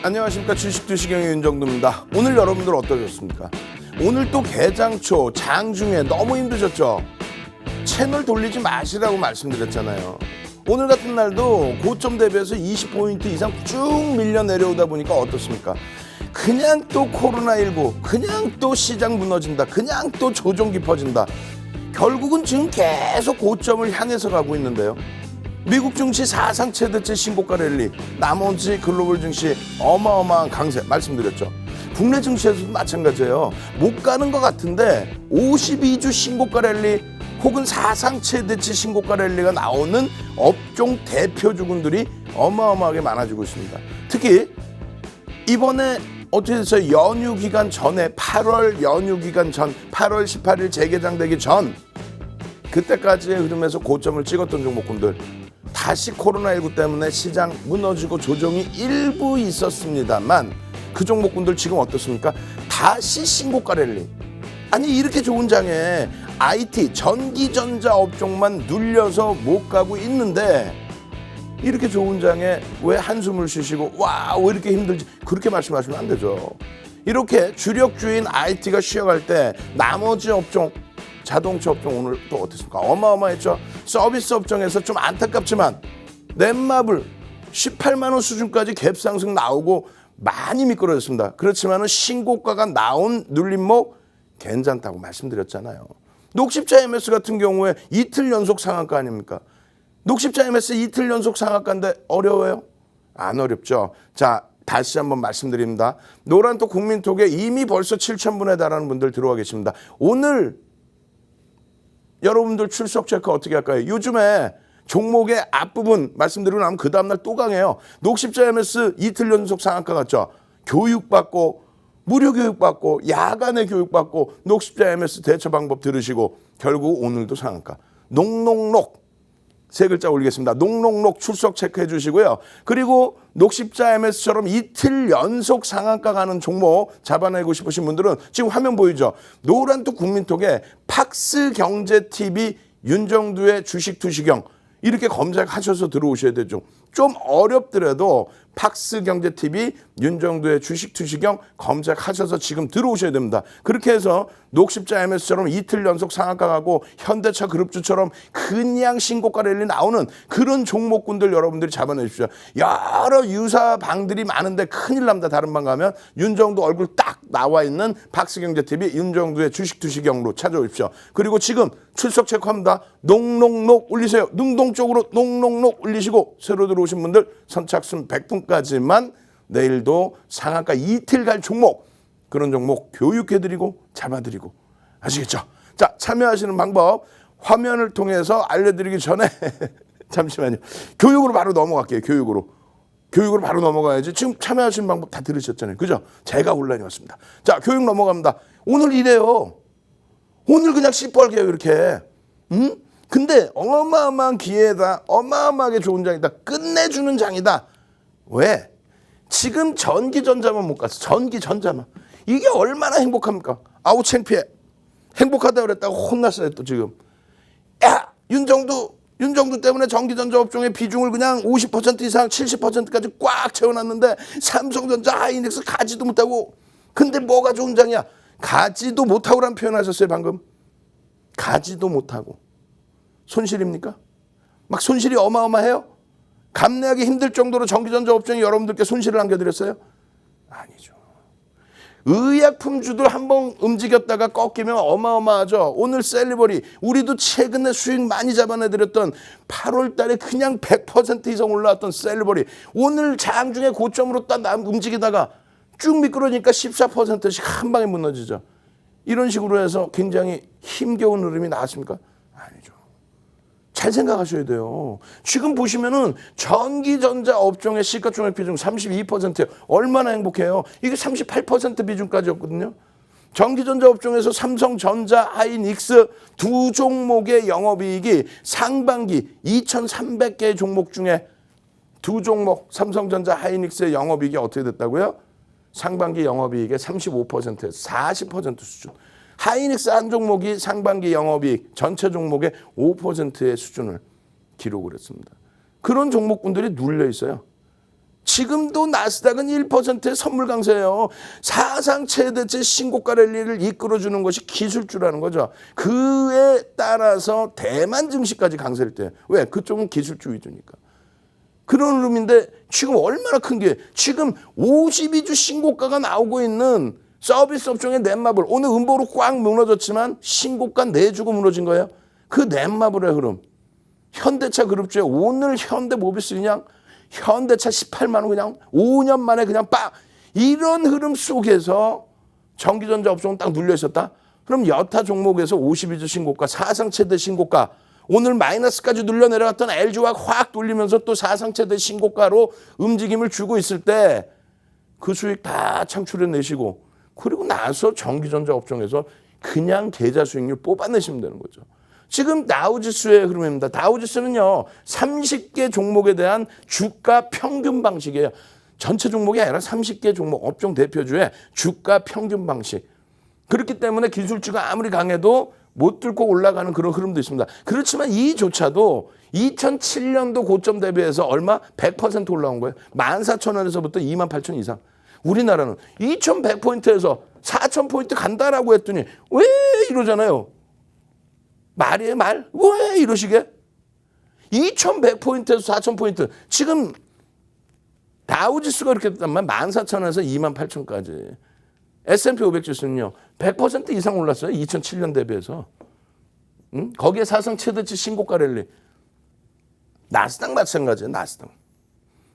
안녕하십니까. 주식투시경의 윤정두입니다. 오늘 여러분들 어떠셨습니까? 오늘 또 개장초 장중에 너무 힘드셨죠? 채널 돌리지 마시라고 말씀드렸잖아요. 오늘 같은 날도 고점 대비해서 20포인트 이상 쭉 밀려 내려오다 보니까 어떻습니까? 그냥 또 코로나19, 그냥 또 시장 무너진다, 그냥 또 조정 깊어진다. 결국은 지금 계속 고점을 향해서 가고 있는데요. 미국 증시 사상 최대치 신고가 랠리, 나머지 글로벌 증시 어마어마한 강세 말씀드렸죠. 국내 증시에서도 마찬가지예요. 못 가는 것 같은데 52주 신고가 랠리 혹은 사상 최대치 신고가 랠리가 나오는 업종 대표 주군들이 어마어마하게 많아지고 있습니다. 특히 이번에 어떻게 됐어요? 연휴 기간 전에 8월 연휴 기간 전 8월 18일 재개장되기 전 그때까지의 흐름에서 고점을 찍었던 종목군들 다시 코로나19 때문에 시장 무너지고 조정이 일부 있었습니다만 그 종목군들 지금 어떻습니까? 다시 신고가 랠리. 아니 이렇게 좋은 장에 IT, 전기전자 업종만 눌려서 못 가고 있는데 이렇게 좋은 장에 왜 한숨을 쉬시고 와 왜 이렇게 힘들지 그렇게 말씀하시면 안 되죠. 이렇게 주력주인 IT가 쉬어갈 때 나머지 업종 자동차 업종 오늘 또 어떻습니까? 어마어마했죠. 서비스 업종에서 좀 안타깝지만 넷마블 18만 원 수준까지 갭 상승 나오고 많이 미끄러졌습니다. 그렇지만은 신고가가 나온 눌림목 괜찮다고 말씀드렸잖아요. 녹십자 MS 같은 경우에 이틀 연속 상한가 아닙니까? 녹십자 MS 이틀 연속 상한가인데 어려워요? 안 어렵죠. 자, 다시 한번 말씀드립니다. 노란톡 국민톡에 이미 벌써 7,000분에 달하는 분들 들어와 계십니다. 오늘 여러분들 출석 체크 어떻게 할까요? 요즘에 종목의 앞부분 말씀드리고 나면 그 다음날 또 강해요. 녹십자 MS 이틀 연속 상한가 같죠? 교육받고 무료 교육받고 야간에 교육받고 녹십자 MS 대처 방법 들으시고 결국 오늘도 상한가. 녹록록 세 글자 올리겠습니다. 녹록록 출석 체크해 주시고요. 그리고 녹십자 MS처럼 이틀 연속 상한가 가는 종목 잡아내고 싶으신 분들은 지금 화면 보이죠? 노란톡 국민톡에 팍스경제TV 윤정두의 주식투시경 이렇게 검색하셔서 들어오셔야 되죠. 좀 어렵더라도 팍스경제TV 윤정두의 주식투시경 검색하셔서 지금 들어오셔야 됩니다. 그렇게 해서 녹십자 MS처럼 이틀 연속 상한가 가고 현대차 그룹주처럼 그냥 신고가 랠리 나오는 그런 종목군들 여러분들이 잡아내십시오. 여러 유사방들이 많은데 큰일 납니다. 다른 방 가면 윤정두 얼굴 딱 나와 있는 팍스경제TV 윤정두의 주식투시경으로 찾아오십시오. 그리고 지금 출석 체크합니다. 녹록록 올리세요. 능동 쪽으로 녹록록 올리시고 새로 들어오신 분들 선착순 100분까지만 내일도 상한가 이틀 갈 종목 그런 종목 교육해드리고 잡아드리고 아시겠죠? 자, 참여하시는 방법 화면을 통해서 알려드리기 전에 잠시만요. 교육으로 바로 넘어갈게요. 교육으로 바로 넘어가야지. 지금 참여하시는 방법 다 들으셨잖아요. 그죠? 제가 온라인에 왔습니다. 자, 교육 넘어갑니다. 오늘 이래요. 오늘 그냥 씨뻘게요 이렇게. 근데 어마어마한 기회다. 어마어마하게 좋은 장이다. 끝내주는 장이다. 왜? 지금 전기전자만 못 갔어. 전기전자만. 이게 얼마나 행복합니까? 아우 창피해. 행복하다 그랬다고 혼났어요 또 지금. 야 윤정두 때문에 전기전자 업종의 비중을 그냥 50% 이상 70%까지 꽉 채워놨는데 삼성전자 하이닉스 가지도 못하고. 근데 뭐가 좋은 장이야? 가지도 못하고라는 표현하셨어요 방금. 가지도 못하고. 손실입니까? 막 손실이 어마어마해요? 감내하기 힘들 정도로 전기전자 업종이 여러분들께 손실을 안겨드렸어요? 아니죠. 의약품주들 한번 움직였다가 꺾이면 어마어마하죠. 오늘 셀리버리 우리도 최근에 수익 많이 잡아내드렸던 8월 달에 그냥 100% 이상 올라왔던 셀리버리 오늘 장중에 고점으로 딱 움직이다가 쭉 미끄러지니까 14%씩 한 방에 무너지죠. 이런 식으로 해서 굉장히 힘겨운 흐름이 나왔습니까? 아니죠. 잘 생각하셔야 돼요. 지금 보시면은 전기전자 업종의 시가총액 비중 32%예요. 얼마나 행복해요. 이게 38% 비중까지였거든요. 전기전자 업종에서 삼성전자, 하이닉스 두 종목의 영업이익이 상반기 2,300개의 종목 중에 두 종목 삼성전자, 하이닉스의 영업이익이 어떻게 됐다고요? 상반기 영업이익의 35%에서 40% 수준. 하이닉스 한 종목이 상반기 영업이익 전체 종목의 5%의 수준을 기록을 했습니다. 그런 종목군들이 눌려 있어요. 지금도 나스닥은 1%의 선물 강세예요. 사상 최대치 신고가 랠리를 이끌어주는 것이 기술주라는 거죠. 그에 따라서 대만 증시까지 강세일 때. 왜? 그쪽은 기술주 위주니까. 그런 흐름인데 지금 얼마나 큰 게 지금 52주 신고가가 나오고 있는 서비스 업종의 넷마블. 오늘 음보로 꽉 무너졌지만 신고가 내주고 무너진 거예요. 그 넷마블의 흐름. 현대차 그룹주에 오늘 현대모비스 그냥 현대차 18만 원 그냥 5년 만에 그냥 빡 이런 흐름 속에서 전기전자 업종은 딱 눌려 있었다. 그럼 여타 종목에서 52주 신고가 사상 최대 신고가 오늘 마이너스까지 눌려 내려갔던 LG화학 확 돌리면서 또 사상 최대 신고가로 움직임을 주고 있을 때 그 수익 다 창출해내시고 그리고 나서 전기전자 업종에서 그냥 계좌 수익률 뽑아내시면 되는 거죠. 지금 다우지수의 흐름입니다. 다우지수는요. 30개 종목에 대한 주가 평균 방식이에요. 전체 종목이 아니라 30개 종목 업종 대표주의 주가 평균 방식. 그렇기 때문에 기술주가 아무리 강해도 못 뚫고 올라가는 그런 흐름도 있습니다. 그렇지만 이조차도 2007년도 고점 대비해서 얼마? 100% 올라온 거예요. 14,000원에서부터 28,000원 이상. 우리나라는 2,100포인트에서 4,000포인트 간다라고 했더니 왜 이러잖아요. 말이에요, 말? 왜 이러시게? 2,100포인트에서 4,000포인트. 지금 다우지수가 그렇게 됐단 말이야. 14,000원에서 28,000까지. S&P 500 지수는요. 100% 이상 올랐어요. 2007년 대비해서. 응? 거기에 사상 최대치 신고가 랠리. 나스닥 마찬가지예요. 나스닥.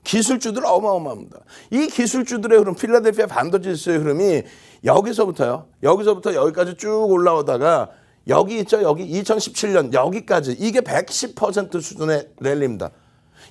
기술주들 어마어마합니다. 이 기술주들의 흐름, 필라델피아 반도체 지수의 흐름이 여기서부터 여기까지 쭉 올라오다가 여기 있죠. 여기 2017년 여기까지 이게 110% 수준의 랠리입니다.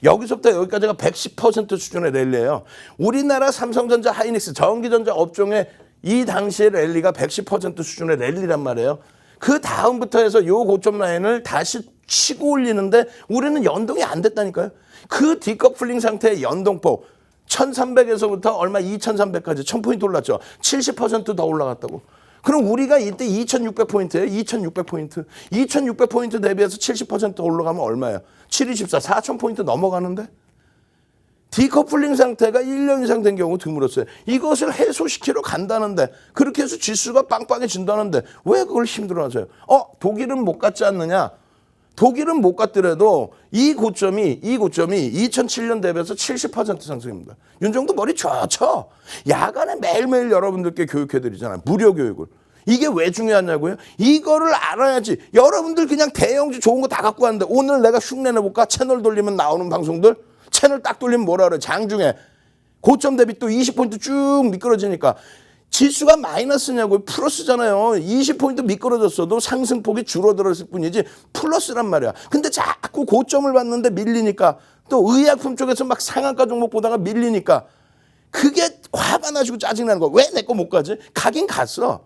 여기서부터 여기까지가 110% 수준의 랠리예요. 우리나라 삼성전자, 하이닉스, 전기전자 업종의 이 당시의 랠리가 110% 수준의 랠리란 말이에요. 그 다음부터 해서 요 고점 라인을 다시 치고 올리는데 우리는 연동이 안 됐다니까요. 그 디커플링 상태의 연동폭 1300에서부터 얼마 2300까지 1000포인트 올랐죠. 70% 더 올라갔다고. 그럼 우리가 이때 2600포인트예요. 2600포인트. 2600포인트 대비해서 70% 올라가면 얼마예요? 724, 4000포인트 넘어가는데? 디커플링 상태가 1년 이상 된 경우 드물었어요. 이것을 해소시키러 간다는데 그렇게 해서 지수가 빵빵해진다는데 왜 그걸 힘들어하세요? 독일은 못 갔지 않느냐? 독일은 못 갔더라도 이 고점이 2007년 대비해서 70% 상승입니다. 윤정도 머리 좋죠? 야간에 매일매일 여러분들께 교육해드리잖아요. 무료 교육을. 이게 왜 중요하냐고요? 이거를 알아야지. 여러분들 그냥 대형주 좋은 거 다 갖고 왔는데 오늘 내가 흉내 내볼까? 채널 돌리면 나오는 방송들? 채널 딱 돌리면 뭐라 그래? 장중에 고점 대비 또 20포인트 쭉 미끄러지니까 지수가 마이너스냐고요? 플러스잖아요. 20포인트 미끄러졌어도 상승폭이 줄어들었을 뿐이지 플러스란 말이야. 근데 자꾸 고점을 봤는데 밀리니까 또 의약품 쪽에서 막 상한가 종목 보다가 밀리니까 그게 화가 나시고 짜증나는 거야. 왜 내 거 못 가지? 가긴 갔어.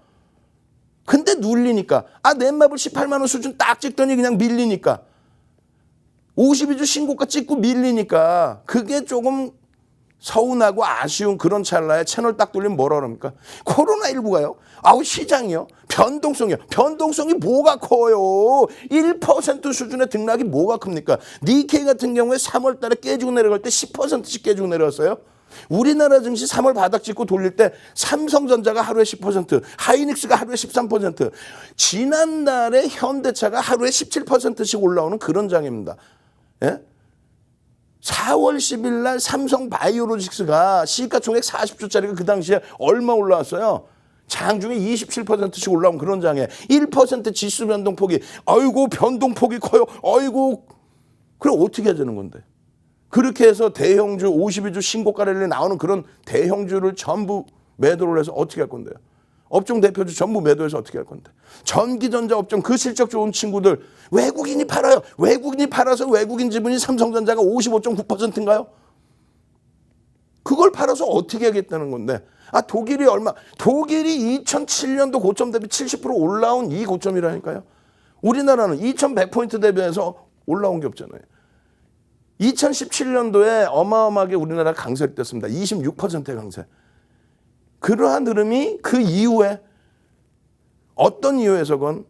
근데 눌리니까 넷마블 18만 원 수준 딱 찍더니 그냥 밀리니까 52주 신고가 찍고 밀리니까 그게 조금 서운하고 아쉬운 그런 찰나에 채널 딱 돌리면 뭐라 그럽니까? 코로나19가요. 시장이요. 변동성이 뭐가 커요? 1% 수준의 등락이 뭐가 큽니까? 니케이 같은 경우에 3월 달에 깨지고 내려갈 때 10%씩 깨지고 내려왔어요. 우리나라 증시 3월 바닥 찍고 돌릴 때 삼성전자가 하루에 10%, 하이닉스가 하루에 13%, 지난달에 현대차가 하루에 17%씩 올라오는 그런 장입니다. 예? 4월 10일 날 삼성 바이오로직스가 시가총액 40조짜리가 그 당시에 얼마 올라왔어요? 장중에 27%씩 올라온 그런 장에 1% 지수 변동폭이 변동폭이 커요. 그럼 어떻게 해야 되는 건데? 그렇게 해서 대형주 52주 신고가 랠리 나오는 그런 대형주를 전부 매도를 해서 어떻게 할 건데요? 업종 대표주 전부 매도해서 어떻게 할 건데? 전기전자 업종 그 실적 좋은 친구들 외국인이 팔아요. 외국인이 팔아서 외국인 지분이 삼성전자가 55.9%인가요? 그걸 팔아서 어떻게 하겠다는 건데? 독일이 2007년도 고점 대비 70% 올라온 이 고점이라니까요. 우리나라는 2100포인트 대비해서 올라온 게 없잖아요. 2017년도에 어마어마하게 우리나라 강세를 뗐습니다. 26%의 강세. 그러한 흐름이 그 이후에 어떤 이유에서건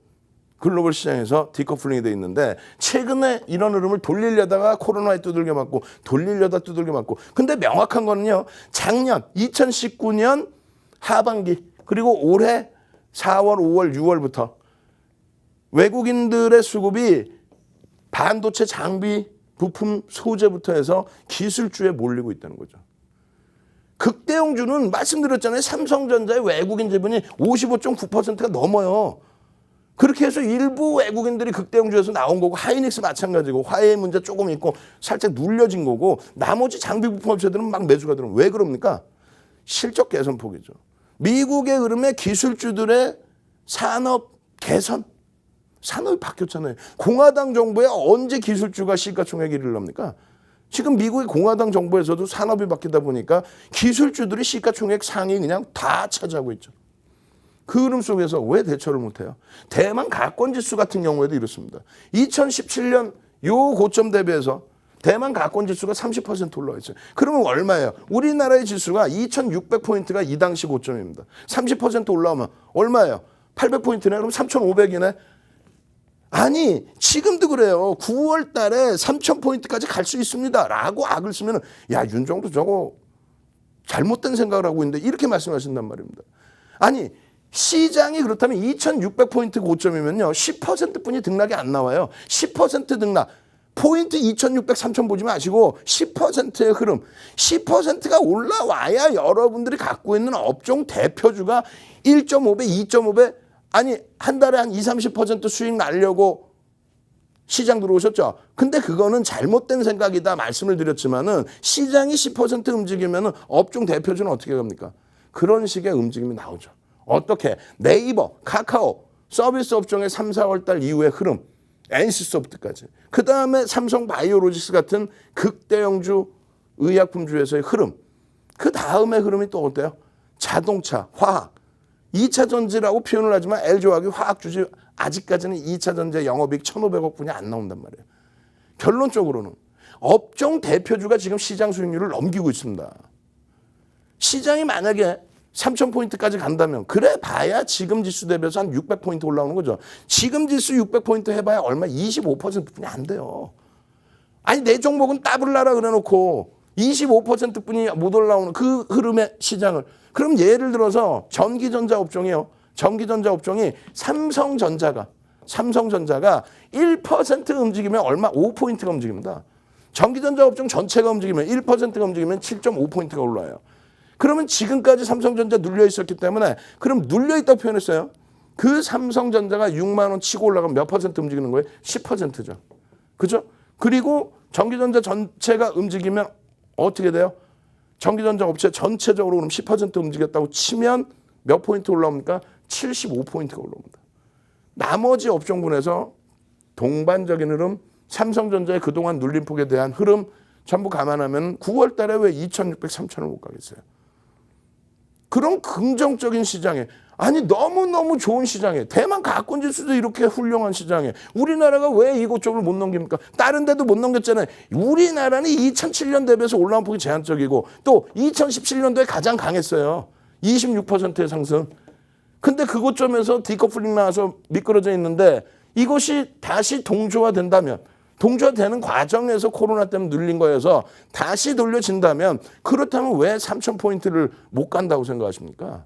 글로벌 시장에서 디커플링이 돼 있는데 최근에 이런 흐름을 돌리려다가 코로나에 두들겨 맞고 돌리려다 두들겨 맞고 근데 명확한 거는요. 작년 2019년 하반기 그리고 올해 4월, 5월, 6월부터 외국인들의 수급이 반도체 장비, 부품, 소재부터 해서 기술주에 몰리고 있다는 거죠. 극대형주는 말씀드렸잖아요. 삼성전자의 외국인 지분이 55.9%가 넘어요. 그렇게 해서 일부 외국인들이 극대형주에서 나온 거고 하이닉스 마찬가지고 화웨이 문제 조금 있고 살짝 눌려진 거고 나머지 장비 부품 업체들은 막 매수가 들어오면 왜 그럽니까? 실적 개선 폭이죠. 미국의 흐름에 기술주들의 산업 개선, 산업이 바뀌었잖아요. 공화당 정부에 언제 기술주가 시가총액 1위를 합니까? 지금 미국의 공화당 정부에서도 산업이 바뀌다 보니까 기술주들이 시가총액 상위 그냥 다 차지하고 있죠. 그 흐름 속에서 왜 대처를 못해요? 대만 가권지수 같은 경우에도 이렇습니다. 2017년 요 고점 대비해서 대만 가권지수가 30% 올라와 있어요. 그러면 얼마예요? 우리나라의 지수가 2600포인트가 이 당시 고점입니다. 30% 올라오면 얼마예요? 800포인트네? 그럼 3500이네? 아니 지금도 그래요. 9월 달에 3000포인트까지 갈 수 있습니다. 라고 악을 쓰면 야 윤정도 저거 잘못된 생각을 하고 있는데 이렇게 말씀하신단 말입니다. 아니 시장이 그렇다면 2600포인트 고점이면요. 10%뿐이 등락이 안 나와요. 10% 등락. 포인트 2600, 3000 보지 마시고 10%의 흐름. 10%가 올라와야 여러분들이 갖고 있는 업종 대표주가 1.5배, 2.5배 아니 한 달에 한 20, 30% 수익 날려고 시장 들어오셨죠. 근데 그거는 잘못된 생각이다 말씀을 드렸지만은 시장이 10% 움직이면은 업종 대표주는 어떻게 갑니까? 그런 식의 움직임이 나오죠. 어떻게? 네이버, 카카오, 서비스 업종의 3, 4월 달 이후의 흐름, NC소프트까지. 그 다음에 삼성 바이오로직스 같은 극대형주 의약품주에서의 흐름. 그 다음에 흐름이 또 어때요? 자동차, 화학. 2차 전지라고 표현을 하지만 LG화학이 화학주지 아직까지는 2차 전지 영업이익 1,500억 분이 안 나온단 말이에요. 결론적으로는 업종 대표주가 지금 시장 수익률을 넘기고 있습니다. 시장이 만약에 3000포인트까지 간다면 그래 봐야 지금 지수 대비해서 한 600포인트 올라오는 거죠. 지금 지수 600포인트 해봐야 얼마 25%뿐이 안 돼요. 아니 내 종목은 따블라라 그래놓고 25%뿐이 못 올라오는 그 흐름의 시장을 그럼 예를 들어서 전기전자 업종이요. 전기전자 업종이 삼성전자가 1% 움직이면 얼마 5포인트가 움직입니다. 전기전자 업종 전체가 움직이면 1%가 움직이면 7.5포인트가 올라요. 그러면 지금까지 삼성전자 눌려 있었기 때문에 그럼 눌려 있다고 표현했어요. 그 삼성전자가 6만 원 치고 올라가면 몇 퍼센트 움직이는 거예요? 10%죠. 그죠? 그리고 전기전자 전체가 움직이면 어떻게 돼요? 전기전자 업체 전체적으로 그럼 10% 움직였다고 치면 몇 포인트 올라옵니까? 75포인트가 올라옵니다. 나머지 업종군에서 동반적인 흐름, 삼성전자의 그동안 눌림폭에 대한 흐름 전부 감안하면 9월 달에 왜 2,600, 3,000을 못 가겠어요? 그런 긍정적인 시장에 아니 너무너무 좋은 시장에 대만 가권지수도 이렇게 훌륭한 시장에 우리나라가 왜 이곳저곳을 못 넘깁니까? 다른 데도 못 넘겼잖아요. 우리나라는 2007년 대비해서 올라온 폭이 제한적이고 또 2017년도에 가장 강했어요. 26%의 상승. 근데 그곳점에서 디커플링 나와서 미끄러져 있는데 이것이 다시 동조화된다면 동조화되는 과정에서 코로나 때문에 눌린 거여서 다시 돌려진다면 그렇다면 왜 3,000포인트를 못 간다고 생각하십니까?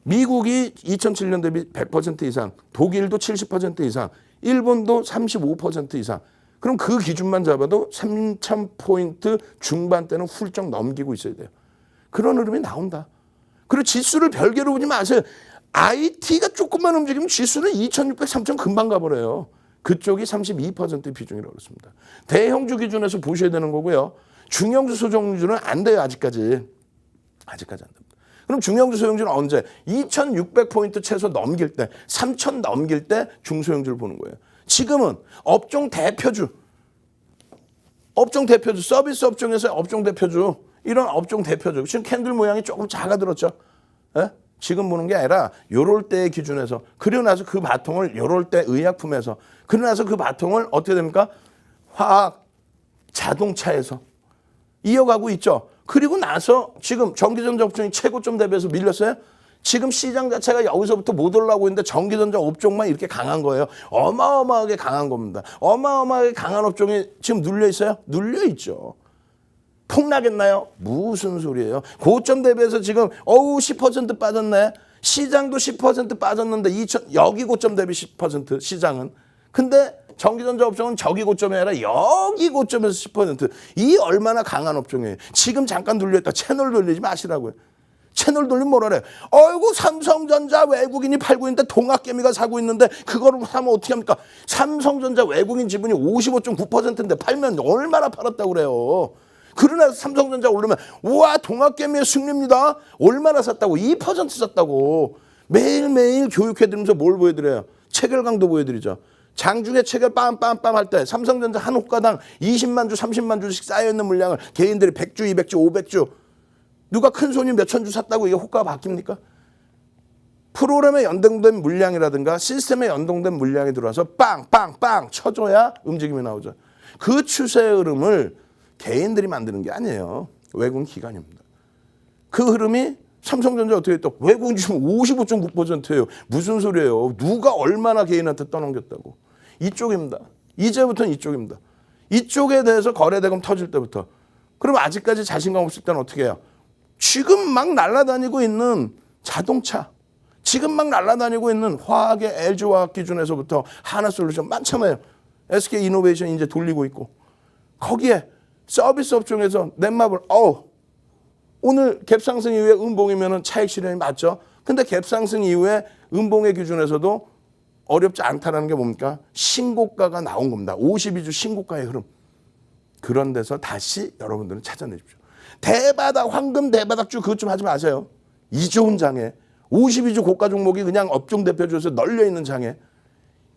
미국이 2007년 대비 100% 이상, 독일도 70% 이상, 일본도 35% 이상. 그럼 그 기준만 잡아도 3,000포인트 중반대는 훌쩍 넘기고 있어야 돼요. 그런 흐름이 나온다. 그리고 지수를 별개로 보지 마세요. IT가 조금만 움직이면 지수는 2,600, 3,000 금방 가버려요. 그쪽이 32% 비중이라고 그렇습니다. 대형주 기준에서 보셔야 되는 거고요. 중형주 소형주는 안 돼요. 아직까지 안 됩니다. 그럼 중형주 소형주는 언제? 2,600포인트 최소 넘길 때 3,000 넘길 때 중소형주를 보는 거예요. 지금은 업종 대표주 서비스 업종에서 업종 대표주 이런 업종 대표주 지금 캔들 모양이 조금 작아들었죠. 예? 지금 보는 게 아니라 요럴 때의 기준에서 그리고 나서 그 바통을 요럴 때 의약품에서 그리고 나서 그 바통을 어떻게 됩니까? 화학, 자동차에서 이어가고 있죠. 그리고 나서 지금 전기전자 업종이 최고점 대비해서 밀렸어요. 지금 시장 자체가 여기서부터 못 올라오고 있는데 전기전자 업종만 이렇게 강한 거예요. 어마어마하게 강한 겁니다. 어마어마하게 강한 업종이 지금 눌려 있어요? 눌려 있죠. 폭락했나요? 무슨 소리예요? 고점 대비해서 지금 10% 빠졌네. 시장도 10% 빠졌는데 여기 고점 대비 10% 시장은. 근데 전기전자 업종은 저기 고점이 아니라 여기 고점에서 10%. 이 얼마나 강한 업종이에요. 지금 잠깐 눌려있다. 채널 돌리지 마시라고요. 채널 돌리면 뭐라 그래. 어이구 삼성전자 외국인이 팔고 있는데 동학개미가 사고 있는데 그거를 사면 어떻게 합니까? 삼성전자 외국인 지분이 55.9%인데 팔면 얼마나 팔았다고 그래요. 그러나 삼성전자 오르면 우와 동학개미의 승리입니다. 얼마나 샀다고? 2% 샀다고. 매일매일 교육해드리면서 뭘 보여드려요? 체결 강도 보여드리죠. 장중에 체결 빰빰빰 할 때 삼성전자 한 호가당 20만 주 30만 주씩 쌓여있는 물량을 개인들이 100주 200주 500주 누가 큰 손이 몇천 주 샀다고 이게 호가가 바뀝니까? 프로그램에 연동된 물량이라든가 시스템에 연동된 물량이 들어와서 빵빵빵 쳐줘야 움직임이 나오죠. 그 추세의 흐름을 개인들이 만드는 게 아니에요. 외국인 기관입니다. 그 흐름이 삼성전자 어떻게 했다? 외국인 지금 55.9%예요. 무슨 소리예요? 누가 얼마나 개인한테 떠넘겼다고. 이쪽입니다. 이제부터는 이쪽입니다. 이쪽에 대해서 거래대금 터질 때부터. 그럼 아직까지 자신감 없을 때는 어떻게 해요? 지금 막 날아다니고 있는 자동차, 지금 막 날아다니고 있는 화학의 LG화학 기준에서부터 하나솔루션 많잖아요. SK이노베이션 이제 돌리고 있고 거기에 서비스 업종에서 넷마블 오늘 갭상승 이후에 음봉이면 차익 실현이 맞죠. 근데 갭상승 이후에 음봉의 기준에서도 어렵지 않다는 게 뭡니까? 신고가가 나온 겁니다. 52주 신고가의 흐름. 그런 데서 다시 여러분들은 찾아내십시오. 대바닥 황금 대바닥주 그것 좀 하지 마세요. 이 좋은 장에 52주 고가 종목이 그냥 업종 대표주에서 널려 있는 장에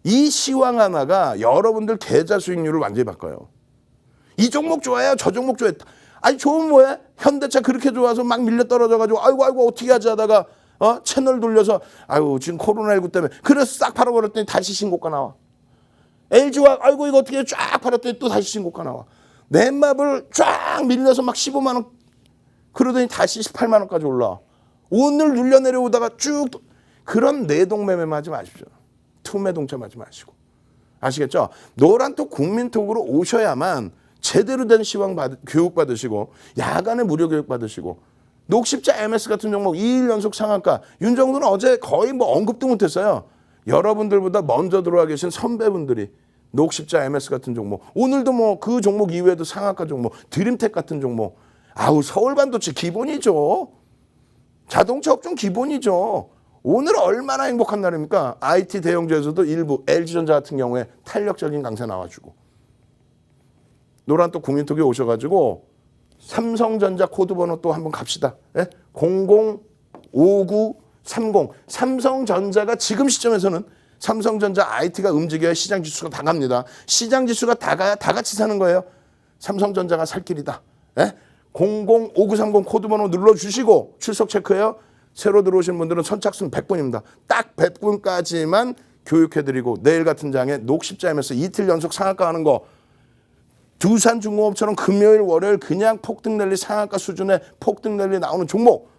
이 시황 하나가 여러분들 계좌 수익률을 완전히 바꿔요. 이 종목 좋아요. 저 종목 좋아요. 아니 좋은 뭐해? 현대차 그렇게 좋아서 막 밀려 떨어져가지고 아이고 어떻게 하지 하다가 채널 돌려서 아유 지금 코로나19 때문에 그래서 싹 팔아버렸더니 다시 신고가 나와. LG화 아이고 이거 어떻게 쫙 팔았더니 또 다시 신고가 나와. 넷마블 쫙 밀려서 막 15만 원 그러더니 다시 18만 원까지 올라와. 오늘 눌려 내려오다가 쭉 그런 내동매매만 하지 마십시오. 투매동참 하지 마시고. 아시겠죠? 노란톡 국민톡으로 오셔야만 제대로 된 시황 교육 받으시고 야간에 무료 교육 받으시고 녹십자 MS 같은 종목 2일 연속 상한가 윤정도는 어제 거의 뭐 언급도 못했어요. 여러분들보다 먼저 들어와 계신 선배분들이 녹십자 MS 같은 종목 오늘도 뭐 그 종목 이외에도 상한가 종목 드림텍 같은 종목 서울 반도체 기본이죠. 자동차 업종 기본이죠. 오늘 얼마나 행복한 날입니까? IT 대형주에서도 일부 LG전자 같은 경우에 탄력적인 강세 나와주고 노란톡 국민톡에 오셔가지고 삼성전자 코드번호 또 한번 갑시다. 005930 삼성전자가 지금 시점에서는 삼성전자 IT가 움직여야 시장 지수가 다 갑니다. 시장 지수가 다 가야 다 같이 사는 거예요. 삼성전자가 살 길이다. 005930 코드번호 눌러주시고 출석 체크해요. 새로 들어오신 분들은 선착순 100분입니다. 딱 100분까지만 교육해드리고 내일 같은 장에 녹십자이면서 이틀 연속 상한가 하는 거 두산중공업처럼 금요일 월요일 그냥 폭등 랠리 상한가 수준의 폭등 랠리 나오는 종목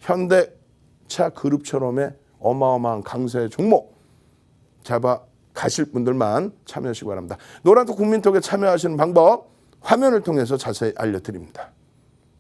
현대차 그룹처럼의 어마어마한 강세 종목 잡아 가실 분들만 참여하시기 바랍니다. 노란톡 국민톡에 참여하시는 방법 화면을 통해서 자세히 알려드립니다.